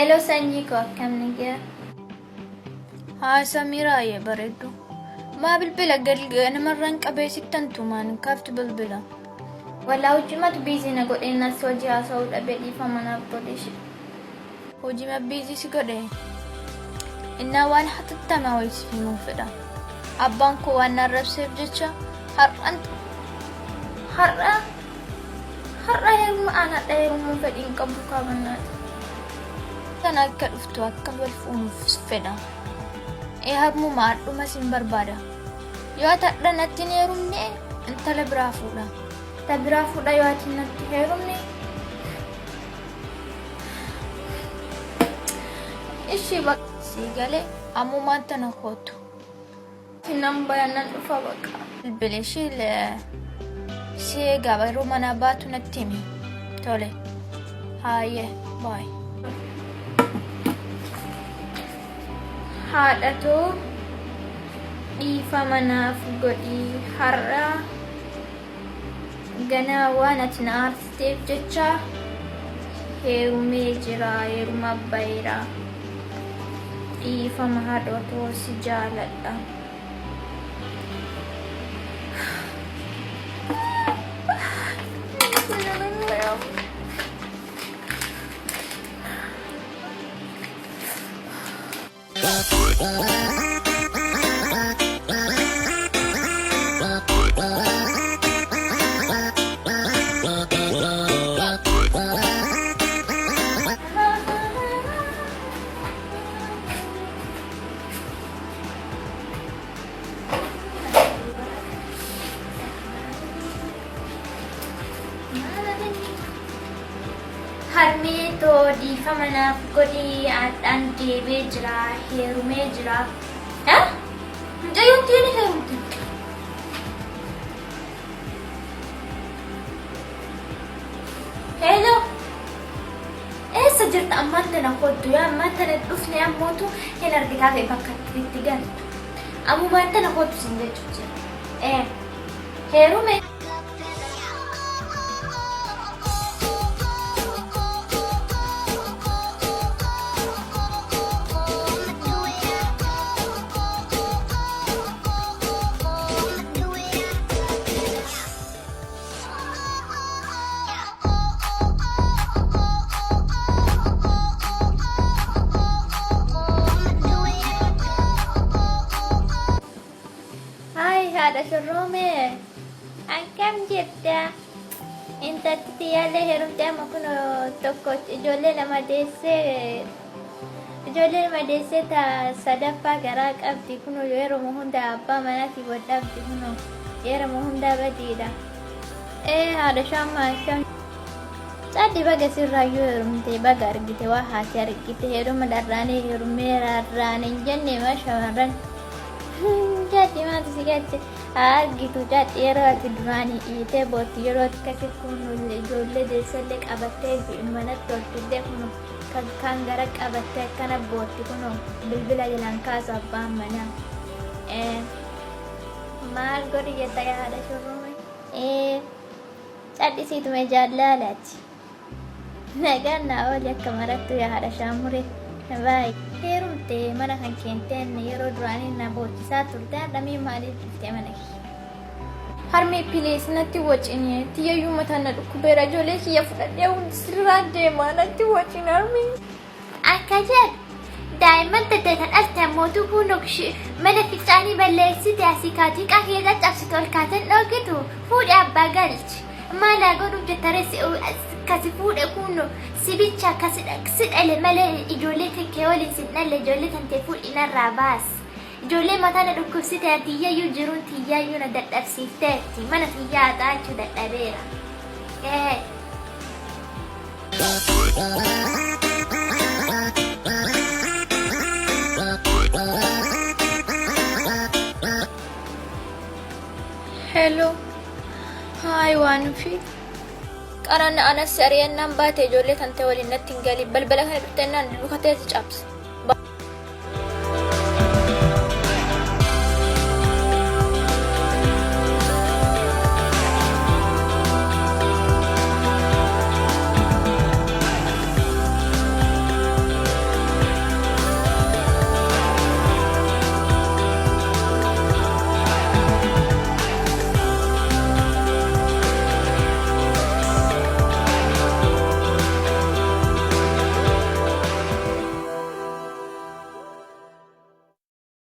Hello Sanjiko, akkam nagaa? Haa Samiraa yee bareeddu. Maa bilbila namarraan qabee sittantu maan kaaftu bilbila. Walaa hojimatu biizii na godhee nas hojii haasa'uu dhabee dhiifama naaf godhe ishee. Hojii mabbiizii si godhe. Innaa waan hatattamaa wayisi himuu fedha. Abbaan koo waan arrabseef jecha har'a heeruma aanaa dheerumuu fedhiin qabu kaabannaati. Kan akka dhuftu akka wal fuunuuf fedha. Harmuma adhuma sin barbaada. Yoo tadha natti hin heerumne intala biraa fuudha. Ta biraa fuudha yoo ati natti heerumne. Ishii bakka sii galee ammumaan tana kootu. Sinan bayanan dhufa bakka. Bilbila ishii si eegaa yeroo mana baatu natti himi. Tole. Haayee baay. Haadhatoo dhiifama naaf godhii har'a ganaa waan ati na aarteef jecha heerumee jira heeruma abbayeera. Dhiifama haadhatoo si jaaladha. Harmee too dhiifama naaf godhii aadhaan deebee jira heerumee jira. Mucayyoon tiyya ni heerumte. Hello. Eessa jirta ammaan tana kootu yaa ammaan tana dhufne ammootu hin argitaa ta'e bakka itti galtu. Ammumaan tana kootu sin jechuu jira. Heerume. Haadha shorroomee akkam jirta? Intalli tiyyaallee heerumtee amma kun tokko ijoollee lama deessee ta sadaffaa garaa qabdi kun yeroo hunda abbaa manaatii godhabdi kun yeroo hunda badiidha. Haadha shammaa akkam caddi baga sirraayyuu heerumtee baga argite waa haati argite heeruma dharraanee heerumee rarraanee jennee maa shamarran. Jadi mati si gache argitu jadi yeroo ati duraanii dhiitee bootti yeroo ati kasi kun ijoollee deessallee qabattee manatti tolchitee kun kan gara qabattee akkana bootti kun bilbila jalaan kaasu abbaan manaa. Maal godhi jetta haadha shorroome? Cadhisiitume jaallalaati. Nagaan naa ooli akka marattu yaa haadha shaamuree. Baay heerumtee mana kan keenteen yeroo duraanii na booddisaa turte hadhamii maaliif dhuftee mana kee? Harmee pilees natti wacine tiyyayyuu mataa na dhukkubeera ijoollee kiyya fudhadhee sirraa deemaa natti wacine harmee. Akka jedhu daa'imman tattaatan dhalte mootuu kun mana fincaanii balleessite asii kaatii qakeessa cabsite ol kaatan dhoogitu fuudhee abbaa galchi. Maalaa godhuuf jettaree kasi fuudhe kun sibicha kasi dhale malee ijoollee keekee waliin sin dhalle ijoollee tantee fuudhinarraa baas. Ijoollee mataa na dhukkubsite tiyyayyuu jiruun tiyyayyuu na dadhabsiifteetti mana tiyyaa xaachuu dadhabeera. Hello. Hi Wanufi. Qarana anas sariyannaan baate ijoollee tantee waliin natti hin galin balbala kana dhuftennaan lukatee si cabsa.